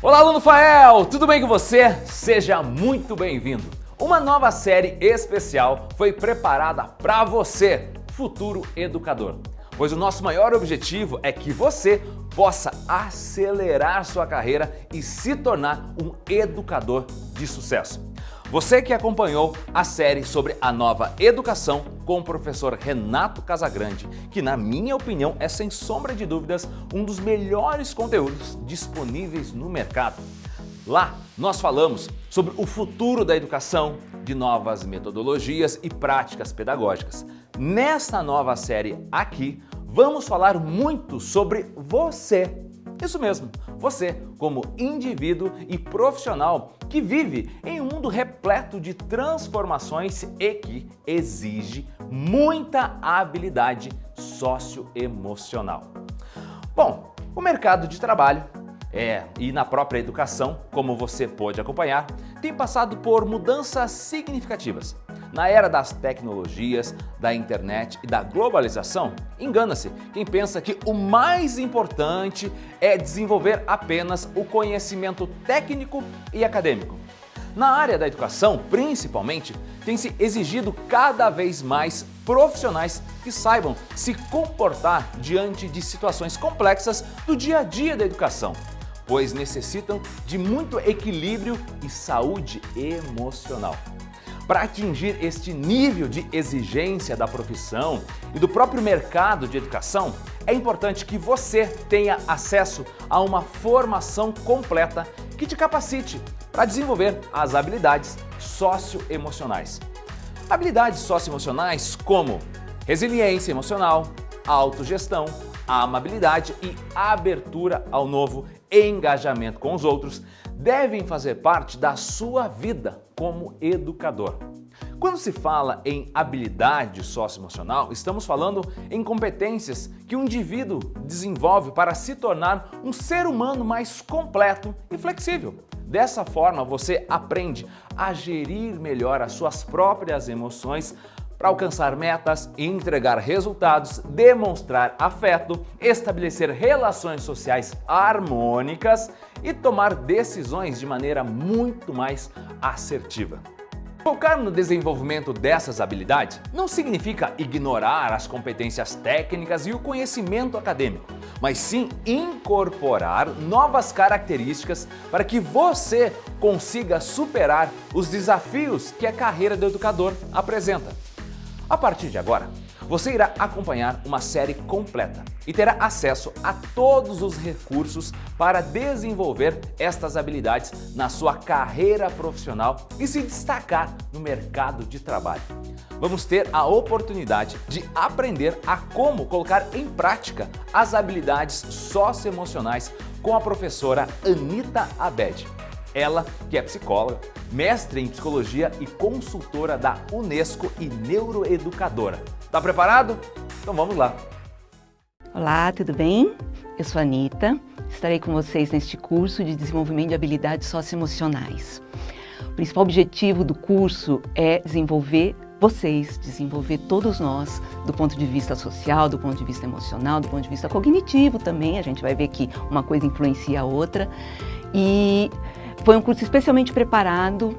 Olá, aluno Fael! Tudo bem com você? Seja muito bem-vindo! Uma nova série especial foi preparada para você, futuro educador. Pois o nosso maior objetivo é que você possa acelerar sua carreira e se tornar um educador de sucesso. Você que acompanhou a série sobre a nova educação com o professor Renato Casagrande, que na minha opinião é sem sombra de dúvidas um dos melhores conteúdos disponíveis no mercado. Lá nós falamos sobre o futuro da educação, de novas metodologias e práticas pedagógicas. Nesta nova série aqui, vamos falar muito sobre você. Isso mesmo, você como indivíduo e profissional que vive em um mundo repleto de transformações e que exige muita habilidade socioemocional. Bom, o mercado de trabalho e na própria educação, como você pôde acompanhar, tem passado por mudanças significativas. Na era das tecnologias, da internet e da globalização, engana-se quem pensa que o mais importante é desenvolver apenas o conhecimento técnico e acadêmico. Na área da educação, principalmente, tem se exigido cada vez mais profissionais que saibam se comportar diante de situações complexas do dia a dia da educação, pois necessitam de muito equilíbrio e saúde emocional. Para atingir este nível de exigência da profissão e do próprio mercado de educação, é importante que você tenha acesso a uma formação completa que te capacite para desenvolver as habilidades socioemocionais. Habilidades socioemocionais como resiliência emocional, autogestão, amabilidade e abertura ao novo, engajamento com os outros, devem fazer parte da sua vida como educador. Quando se fala em habilidade socioemocional, estamos falando em competências que o indivíduo desenvolve para se tornar um ser humano mais completo e flexível. Dessa forma, você aprende a gerir melhor as suas próprias emoções para alcançar metas, entregar resultados, demonstrar afeto, estabelecer relações sociais harmônicas e tomar decisões de maneira muito mais assertiva. Focar no desenvolvimento dessas habilidades não significa ignorar as competências técnicas e o conhecimento acadêmico, mas sim incorporar novas características para que você consiga superar os desafios que a carreira do educador apresenta. A partir de agora, você irá acompanhar uma série completa e terá acesso a todos os recursos para desenvolver estas habilidades na sua carreira profissional e se destacar no mercado de trabalho. Vamos ter a oportunidade de aprender a como colocar em prática as habilidades socioemocionais com a professora Anita Abed. Ela, que é psicóloga, mestre em psicologia e consultora da Unesco e neuroeducadora. Tá preparado? Então vamos lá! Olá, tudo bem? Eu sou a Anita, estarei com vocês neste curso de desenvolvimento de habilidades socioemocionais. O principal objetivo do curso é desenvolver todos nós, do ponto de vista social, do ponto de vista emocional, do ponto de vista cognitivo também. A gente vai ver que uma coisa influencia a outra. E foi um curso especialmente preparado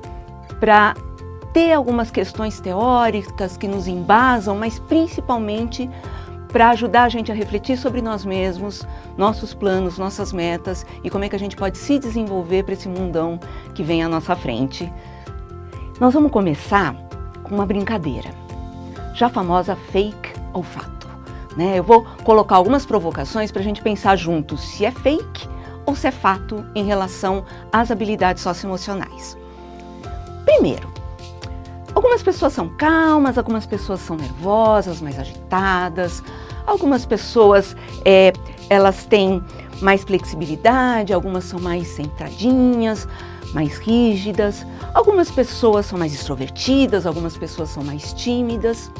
para ter algumas questões teóricas que nos embasam, mas principalmente para ajudar a gente a refletir sobre nós mesmos, nossos planos, nossas metas e como é que a gente pode se desenvolver para esse mundão que vem à nossa frente. Nós vamos começar com uma brincadeira, já famosa fake ou fato, né? Eu vou colocar algumas provocações para a gente pensar juntos se é fake ou se é fato em relação às habilidades socioemocionais. Primeiro, algumas pessoas são calmas, algumas pessoas são nervosas, mais agitadas, algumas pessoas elas têm mais flexibilidade, algumas são mais centradinhas, mais rígidas, algumas pessoas são mais extrovertidas, algumas pessoas são mais tímidas,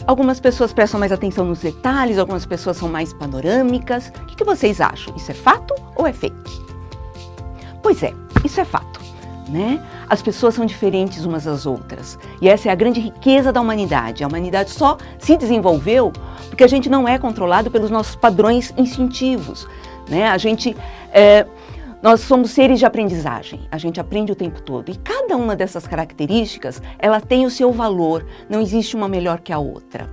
algumas pessoas prestam mais atenção nos detalhes, algumas pessoas são mais panorâmicas. O que vocês acham? Isso é fato ou é fake? Pois é, isso é fato, né? As pessoas são diferentes umas das outras e essa é a grande riqueza da humanidade. A humanidade só se desenvolveu porque a gente não é controlado pelos nossos padrões instintivos, né? A gente Nós somos seres de aprendizagem, a gente aprende o tempo todo. E cada uma dessas características, ela tem o seu valor, não existe uma melhor que a outra.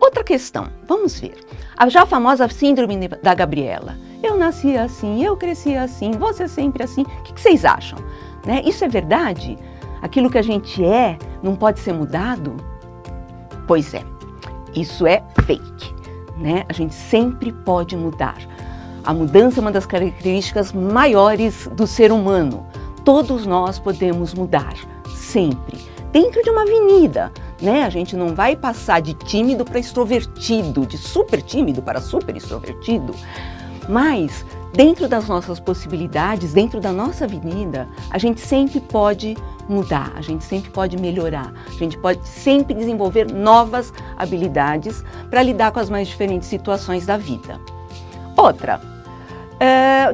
Outra questão, vamos ver. A já famosa síndrome da Gabriela. Eu nasci assim, eu cresci assim, você sempre assim. O que vocês acham? Né? Isso é verdade? Aquilo que a gente é não pode ser mudado? Pois é, isso é fake. Né? A gente sempre pode mudar. A mudança é uma das características maiores do ser humano. Todos nós podemos mudar, sempre. Dentro de uma avenida, né? A gente não vai passar de tímido para extrovertido, de super tímido para super extrovertido. Mas, dentro das nossas possibilidades, dentro da nossa avenida, a gente sempre pode mudar, a gente sempre pode melhorar, a gente pode sempre desenvolver novas habilidades para lidar com as mais diferentes situações da vida. Outra,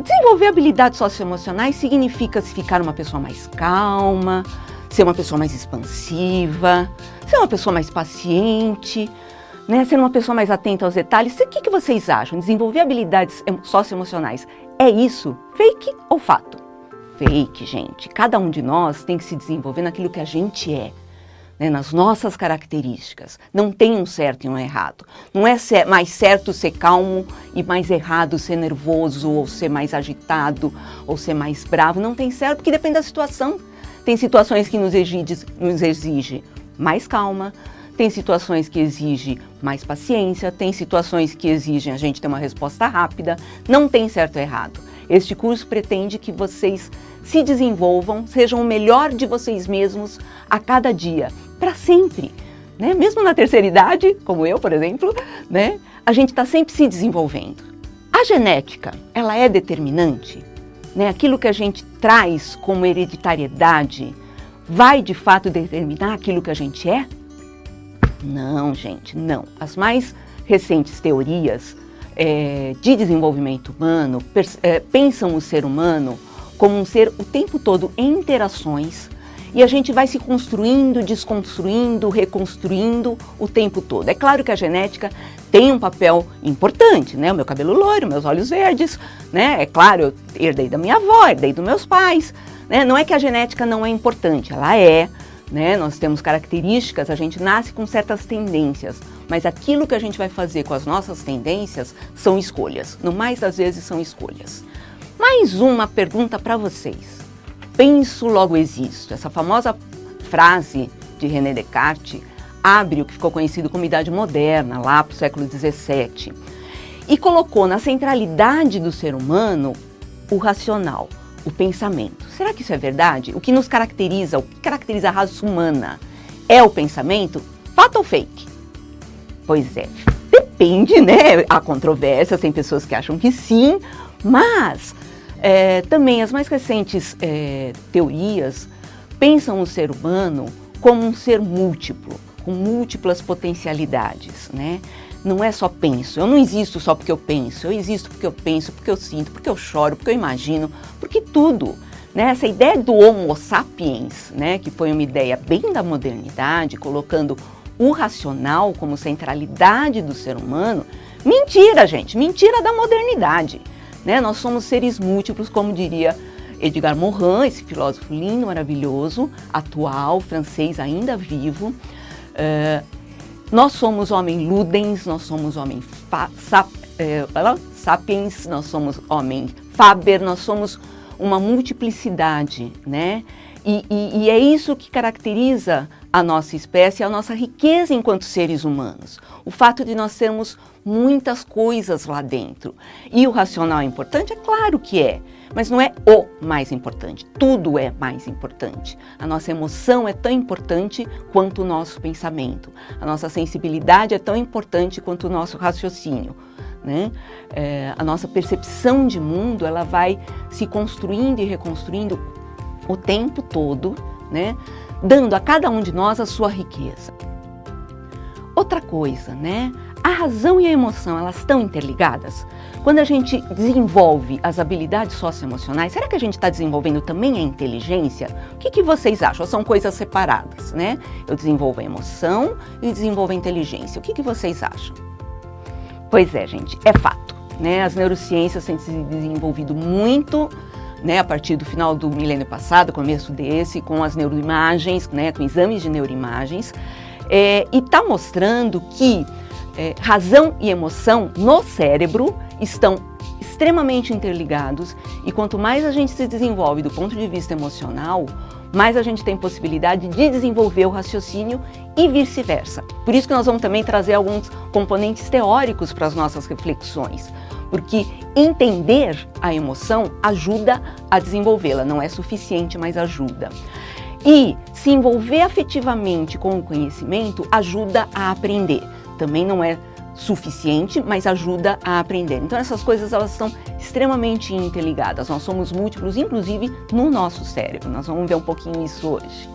desenvolver habilidades socioemocionais significa se ficar uma pessoa mais calma, ser uma pessoa mais expansiva, ser uma pessoa mais paciente, né? Ser uma pessoa mais atenta aos detalhes. O que vocês acham? Desenvolver habilidades socioemocionais é isso? Fake ou fato? Fake, gente. Cada um de nós tem que se desenvolver naquilo que a gente é. Né, nas nossas características. Não tem um certo e um errado. Não é mais certo ser calmo e mais errado ser nervoso ou ser mais agitado ou ser mais bravo. Não tem certo porque depende da situação. Tem situações que nos exige mais calma, tem situações que exigem mais paciência, tem situações que exigem a gente ter uma resposta rápida. Não tem certo e errado. Este curso pretende que vocês se desenvolvam, sejam o melhor de vocês mesmos a cada dia, para sempre, né? Mesmo na terceira idade, como eu, por exemplo, né? A gente está sempre se desenvolvendo. A genética, ela é determinante, né? Aquilo que a gente traz como hereditariedade vai de fato determinar aquilo que a gente é? Não, gente, não. As mais recentes teorias de desenvolvimento humano pensam o ser humano como um ser o tempo todo em interações, e a gente vai se construindo, desconstruindo, reconstruindo o tempo todo. É claro que a genética tem um papel importante, né? O meu cabelo loiro, meus olhos verdes, né? É claro, eu herdei da minha avó, herdei dos meus pais, né? Não é que a genética não é importante, ela é, né? Nós temos características, a gente nasce com certas tendências, mas aquilo que a gente vai fazer com as nossas tendências são escolhas. No mais das vezes são escolhas. Mais uma pergunta para vocês. Penso, logo existo. Essa famosa frase de René Descartes abre o que ficou conhecido como Idade Moderna, lá para o século XVII, e colocou na centralidade do ser humano o racional, o pensamento. Será que isso é verdade? O que nos caracteriza, o que caracteriza a raça humana é o pensamento? Fato ou fake? Pois é, depende, né? Há controvérsias, tem pessoas que acham que sim, mas também as mais recentes teorias pensam o ser humano como um ser múltiplo, com múltiplas potencialidades, né? Não é só penso, eu não existo só porque eu penso, eu existo porque eu penso, porque eu sinto, porque eu choro, porque eu imagino, porque tudo, né? Essa ideia do Homo sapiens, né? Que foi uma ideia bem da modernidade, colocando o racional como centralidade do ser humano, mentira, gente, mentira da modernidade. Né? Nós somos seres múltiplos, como diria Edgar Morin, esse filósofo lindo, maravilhoso, atual, francês, ainda vivo. Nós somos homem ludens, nós somos homem sapiens, nós somos homem faber, nós somos uma multiplicidade, né? E é isso que caracteriza a nossa espécie, a nossa riqueza enquanto seres humanos. O fato de nós termos muitas coisas lá dentro. E o racional é importante? É claro que é, mas não é o mais importante. Tudo é mais importante. A nossa emoção é tão importante quanto o nosso pensamento. A nossa sensibilidade é tão importante quanto o nosso raciocínio. Né? A nossa percepção de mundo, ela vai se construindo e reconstruindo o tempo todo, né? Dando a cada um de nós a sua riqueza. Outra coisa, né? A razão e a emoção, elas estão interligadas? Quando a gente desenvolve as habilidades socioemocionais, será que a gente está desenvolvendo também a inteligência? O que vocês acham? São coisas separadas, né? Eu desenvolvo a emoção e desenvolvo a inteligência. O que vocês acham? Pois é, gente, é fato. né, as neurociências têm se desenvolvido muito, né, a partir do final do milênio passado, começo desse, com as neuroimagens, né, com exames de neuroimagens, e está mostrando que razão e emoção no cérebro estão extremamente interligados, e quanto mais a gente se desenvolve do ponto de vista emocional, mais a gente tem possibilidade de desenvolver o raciocínio e vice-versa. Por isso que nós vamos também trazer alguns componentes teóricos para as nossas reflexões, porque entender a emoção ajuda a desenvolvê-la, não é suficiente, mas ajuda. E se envolver afetivamente com o conhecimento ajuda a aprender. Também não é suficiente, mas ajuda a aprender. Então essas coisas, elas estão extremamente interligadas. Nós somos múltiplos, inclusive no nosso cérebro. Nós vamos ver um pouquinho isso hoje.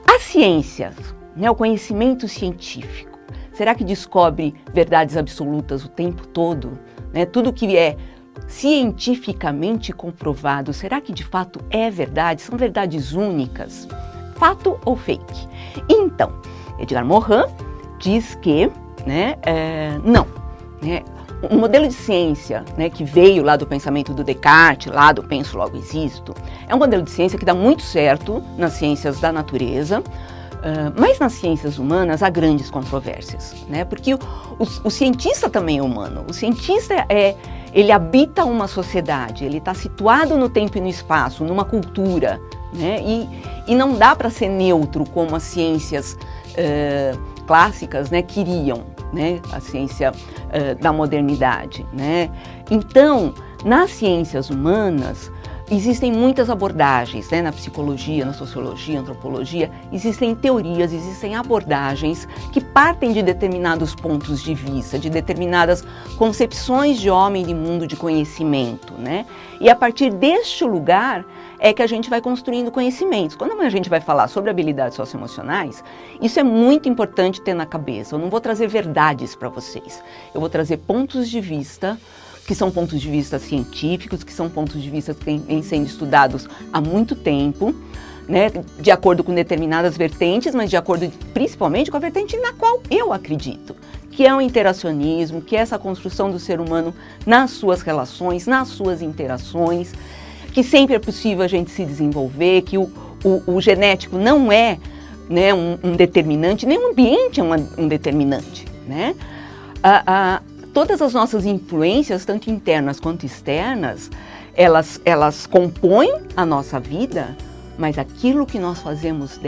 As ciências, né, o conhecimento científico, será que descobre verdades absolutas o tempo todo? Né? Tudo que é cientificamente comprovado, será que de fato é verdade? São verdades únicas? Fato ou fake? Então, Edgar Morin diz que não. Né? Um modelo de ciência, né, que veio lá do pensamento do Descartes, lá do penso logo existo, é um modelo de ciência que dá muito certo nas ciências da natureza, mas nas ciências humanas há grandes controvérsias, né? Porque o cientista também é humano. O cientista ele habita uma sociedade, ele está situado no tempo e no espaço, numa cultura, né? E não dá para ser neutro como as ciências clássicas, né, queriam, né, a ciência da modernidade, né? Então, nas ciências humanas, existem muitas abordagens, né, na psicologia, na sociologia, antropologia, existem teorias, existem abordagens que partem de determinados pontos de vista, de determinadas concepções de homem, de mundo, de conhecimento, né? E a partir deste lugar é que a gente vai construindo conhecimentos. Quando a gente vai falar sobre habilidades socioemocionais, isso é muito importante ter na cabeça. Eu não vou trazer verdades para vocês, eu vou trazer pontos de vista que são pontos de vista científicos, que são pontos de vista que vêm sendo estudados há muito tempo, né, de acordo com determinadas vertentes, mas de acordo principalmente com a vertente na qual eu acredito, que é o interacionismo, que é essa construção do ser humano nas suas relações, nas suas interações, que sempre é possível a gente se desenvolver, que o genético não é, né, um determinante, nem o ambiente é um determinante, né? Todas as nossas influências, tanto internas quanto externas, elas compõem a nossa vida, mas aquilo que nós fazemos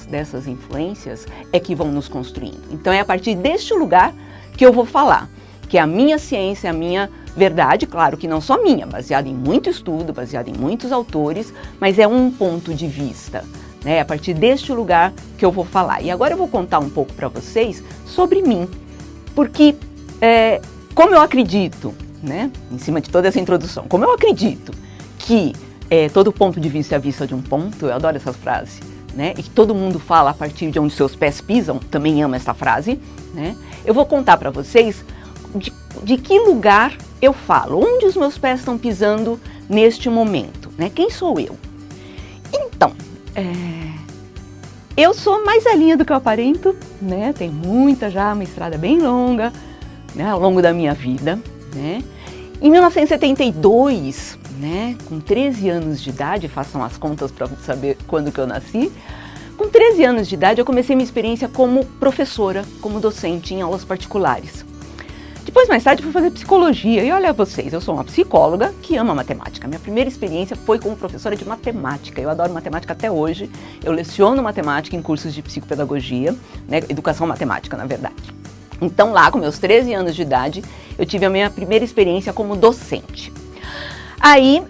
dessas influências, é que vão nos construindo. Então é a partir deste lugar que eu vou falar, que é a minha ciência, a minha verdade, claro que não só minha, baseada em muito estudo, baseada em muitos autores, mas é um ponto de vista, né? É a partir deste lugar que eu vou falar. E agora eu vou contar um pouco para vocês sobre mim, porque como eu acredito, né, em cima de toda essa introdução, como eu acredito que todo ponto de vista é a vista de um ponto, eu adoro essa frase, né, e que todo mundo fala a partir de onde seus pés pisam, também amo essa frase, né, eu vou contar para vocês de que lugar eu falo, onde os meus pés estão pisando neste momento, né, quem sou eu? Então, eu sou mais velhinha do que eu aparento, né, tenho uma estrada bem longa, né, ao longo da minha vida, né? Em 1972, né, com 13 anos de idade, façam as contas para saber quando que eu nasci, com 13 anos de idade eu comecei minha experiência como professora, como docente em aulas particulares. Depois, mais tarde, fui fazer psicologia e olha vocês, eu sou uma psicóloga que ama matemática. Minha primeira experiência foi como professora de matemática, eu adoro matemática até hoje, eu leciono matemática em cursos de psicopedagogia, né, educação matemática, na verdade. Então lá, com meus 13 anos de idade, eu tive a minha primeira experiência como docente. Aí,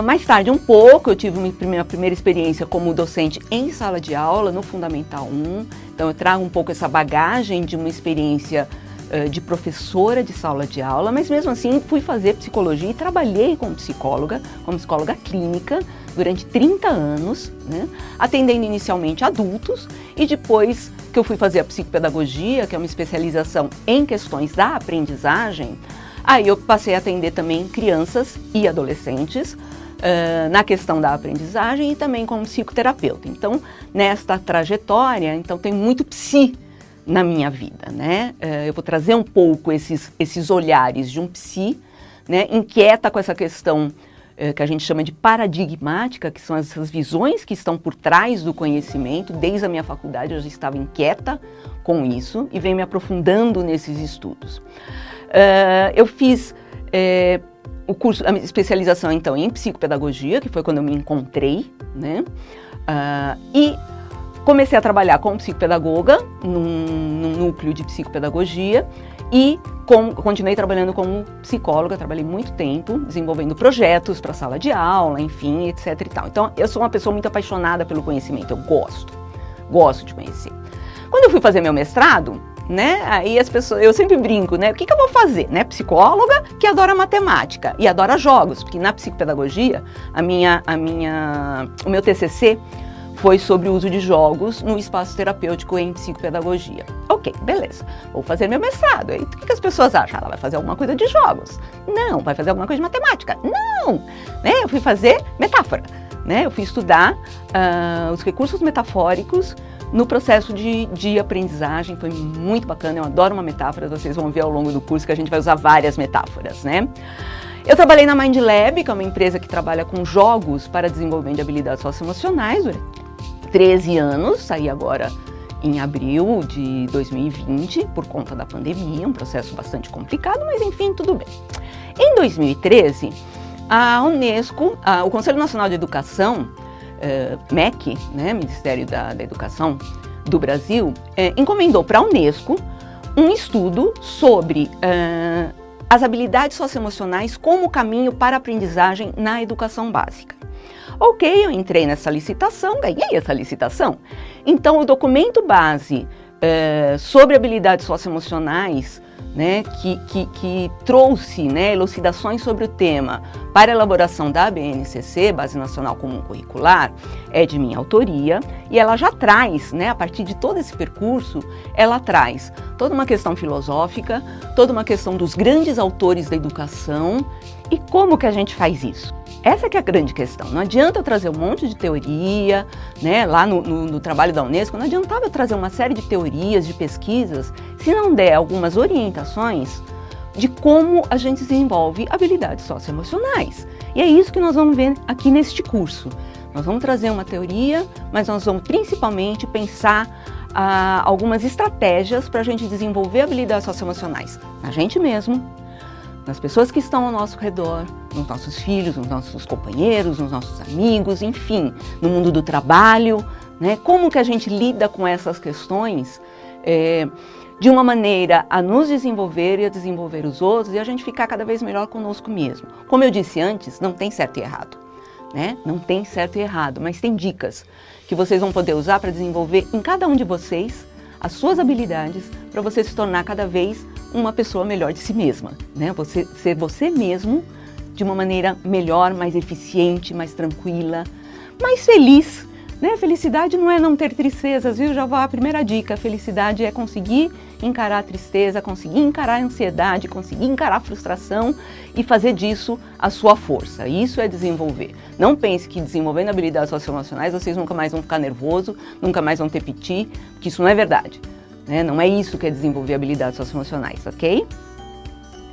mais tarde um pouco, eu tive minha primeira experiência como docente em sala de aula, no Fundamental 1. Então eu trago um pouco essa bagagem de uma experiência de professora de sala de aula, mas mesmo assim fui fazer psicologia e trabalhei como psicóloga clínica, durante 30 anos, né, atendendo inicialmente adultos e depois que eu fui fazer a psicopedagogia, que é uma especialização em questões da aprendizagem, aí eu passei a atender também crianças e adolescentes na questão da aprendizagem e também como psicoterapeuta. Então, nesta trajetória, então tem muito psi, na minha vida, né? Eu vou trazer um pouco esses olhares de um psi, né, inquieta com essa questão que a gente chama de paradigmática, que são essas visões que estão por trás do conhecimento. Desde a minha faculdade eu já estava inquieta com isso e venho me aprofundando nesses estudos. Eu fiz o curso, a minha especialização então em psicopedagogia, que foi quando eu me encontrei, né? E comecei a trabalhar como psicopedagoga num núcleo de psicopedagogia e continuei trabalhando como psicóloga. Trabalhei muito tempo desenvolvendo projetos para sala de aula, enfim, etc e tal. Então, eu sou uma pessoa muito apaixonada pelo conhecimento, eu gosto de conhecer. Quando eu fui fazer meu mestrado, né, aí as pessoas, eu sempre brinco, né, o que eu vou fazer, né, psicóloga que adora matemática e adora jogos, porque na psicopedagogia, o meu TCC foi sobre o uso de jogos no espaço terapêutico em psicopedagogia. Ok, beleza, vou fazer meu mestrado. Aí, o que as pessoas acham? Ela vai fazer alguma coisa de jogos? Não. Vai fazer alguma coisa de matemática? Não. Né? Eu fui fazer metáfora. Né? Eu fui estudar os recursos metafóricos no processo de aprendizagem. Foi muito bacana, eu adoro uma metáfora, vocês vão ver ao longo do curso que a gente vai usar várias metáforas, né? Eu trabalhei na Mind Lab, que é uma empresa que trabalha com jogos para desenvolvimento de habilidades socioemocionais durante 13 anos, saí agora em abril de 2020, por conta da pandemia, um processo bastante complicado, mas enfim, tudo bem. Em 2013, a Unesco, o Conselho Nacional de Educação, MEC, né, Ministério da Educação do Brasil, encomendou para a Unesco um estudo sobre as habilidades socioemocionais como caminho para a aprendizagem na educação básica. Ok, eu entrei nessa licitação, ganhei essa licitação. Então, o documento base sobre habilidades socioemocionais, né, que trouxe, né, elucidações sobre o tema para a elaboração da BNCC, Base Nacional Comum Curricular, é de minha autoria, e ela já traz, né, a partir de todo esse percurso, ela traz toda uma questão filosófica, toda uma questão dos grandes autores da educação e como que a gente faz isso. Essa que é a grande questão. Não adianta eu trazer um monte de teoria, né, lá no trabalho da Unesco, não adiantava eu trazer uma série de teorias, de pesquisas, se não der algumas orientações de como a gente desenvolve habilidades socioemocionais. E é isso que nós vamos ver aqui neste curso. Nós vamos trazer uma teoria, mas nós vamos principalmente pensar algumas estratégias para a gente desenvolver habilidades socioemocionais na gente mesmo, nas pessoas que estão ao nosso redor, nos nossos filhos, nos nossos companheiros, nos nossos amigos, enfim, no mundo do trabalho, né? Como que a gente lida com essas questões de uma maneira a nos desenvolver e a desenvolver os outros e a gente ficar cada vez melhor conosco mesmo. Como eu disse antes, não tem certo e errado, né? Não tem certo e errado, mas tem dicas que vocês vão poder usar para desenvolver em cada um de vocês as suas habilidades para você se tornar cada vez uma pessoa melhor de si mesma, né? Você ser você mesmo de uma maneira melhor, mais eficiente, mais tranquila, mais feliz, né? Felicidade não é não ter tristezas, viu? Já vou a primeira dica, felicidade é conseguir encarar a tristeza, conseguir encarar a ansiedade, conseguir encarar a frustração e fazer disso a sua força. Isso é desenvolver. Não pense que desenvolvendo habilidades socioemocionais vocês nunca mais vão ficar nervoso, nunca mais vão ter piti, porque isso não é verdade. Né? Não é isso que é desenvolver habilidades socioemocionais, ok?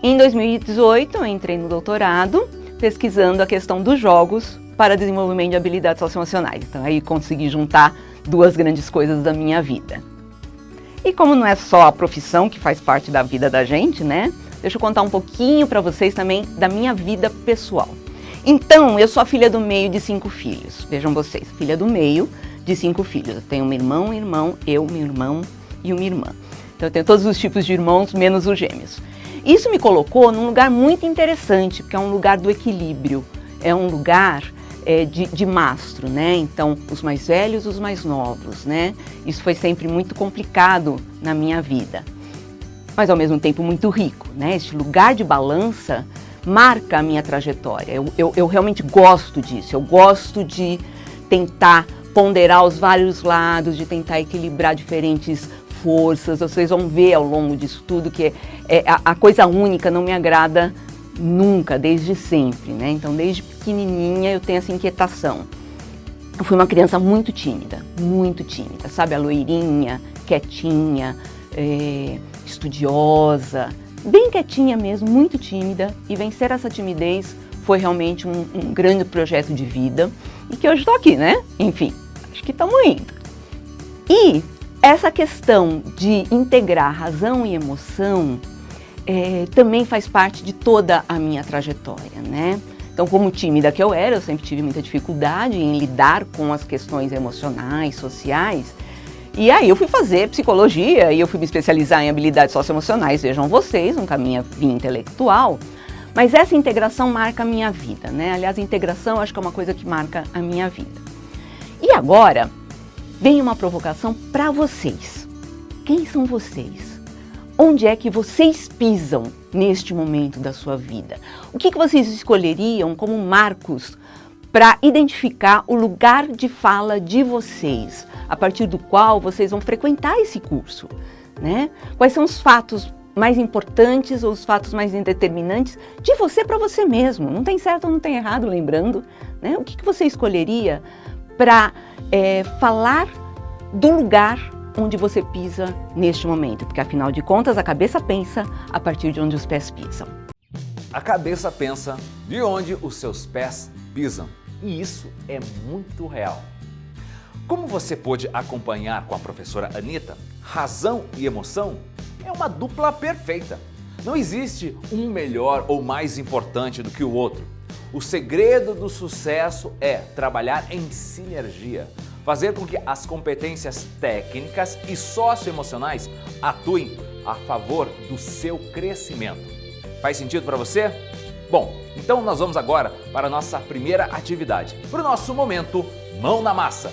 Em 2018, eu entrei no doutorado pesquisando a questão dos jogos para desenvolvimento de habilidades socioemocionais. Então, aí consegui juntar duas grandes coisas da minha vida. E como não é só a profissão que faz parte da vida da gente, né? Deixa eu contar um pouquinho para vocês também da minha vida pessoal. Então, eu sou a filha do meio de 5 filhos. Vejam vocês, filha do meio de 5 filhos. Eu tenho um irmão, eu, meu irmão e uma irmã. Então eu tenho todos os tipos de irmãos, menos os gêmeos. Isso me colocou num lugar muito interessante, porque é um lugar do equilíbrio, é um lugar de mastro, né? Então, os mais velhos, os mais novos, né? Isso foi sempre muito complicado na minha vida, mas ao mesmo tempo muito rico, né? Este lugar de balança marca a minha trajetória. Eu realmente gosto disso, eu gosto de tentar ponderar os vários lados, de tentar equilibrar diferentes forças. Vocês vão ver ao longo disso tudo que a coisa única não me agrada nunca, desde sempre, né? Então, desde pequenininha eu tenho essa inquietação. Eu fui uma criança muito tímida, sabe? A loirinha, quietinha, estudiosa, bem quietinha mesmo, muito tímida, e vencer essa timidez foi realmente um grande projeto de vida e que hoje estou aqui, né? Enfim, acho que estamos indo. E essa questão de integrar razão e emoção também faz parte de toda a minha trajetória, né? Então, como tímida que eu era, eu sempre tive muita dificuldade em lidar com as questões emocionais, sociais. E aí eu fui fazer psicologia e eu fui me especializar em habilidades socioemocionais, vejam vocês, um caminho intelectual. Mas essa integração marca a minha vida, né? Aliás, a integração acho que é uma coisa que marca a minha vida. E agora, vem uma provocação para vocês. Quem são vocês? Onde é que vocês pisam neste momento da sua vida? O que vocês escolheriam como marcos para identificar o lugar de fala de vocês, a partir do qual vocês vão frequentar esse curso, né? Quais são os fatos mais importantes ou os fatos mais determinantes de você para você mesmo? Não tem certo ou não tem errado, lembrando, né? O que você escolheria para falar do lugar onde você pisa neste momento? Porque afinal de contas a cabeça pensa a partir de onde os pés pisam. A cabeça pensa de onde os seus pés pisam. E isso é muito real. Como você pôde acompanhar com a professora Anita, razão e emoção é uma dupla perfeita. Não existe um melhor ou mais importante do que o outro. O segredo do sucesso é trabalhar em sinergia, fazer com que as competências técnicas e socioemocionais atuem a favor do seu crescimento. Faz sentido para você? Bom, então nós vamos agora para a nossa primeira atividade, para o nosso momento Mão na Massa.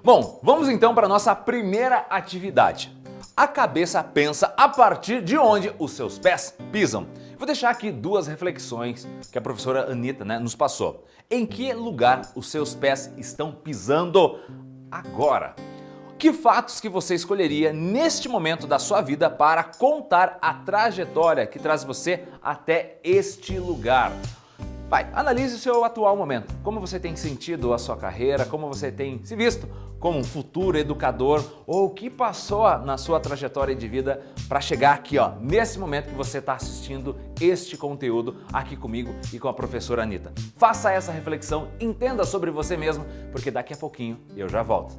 Bom, vamos então para a nossa primeira atividade. A cabeça pensa a partir de onde os seus pés pisam. Vou deixar aqui duas reflexões que a professora Anita, nos passou. Em que lugar os seus pés estão pisando agora? Que fatos que você escolheria neste momento da sua vida para contar a trajetória que traz você até este lugar? Vai, analise o seu atual momento. Como você tem sentido a sua carreira, como você tem se visto como um futuro educador, ou o que passou na sua trajetória de vida para chegar aqui, nesse momento que você está assistindo este conteúdo aqui comigo e com a professora Anita. Faça essa reflexão, entenda sobre você mesmo, porque daqui a pouquinho eu já volto.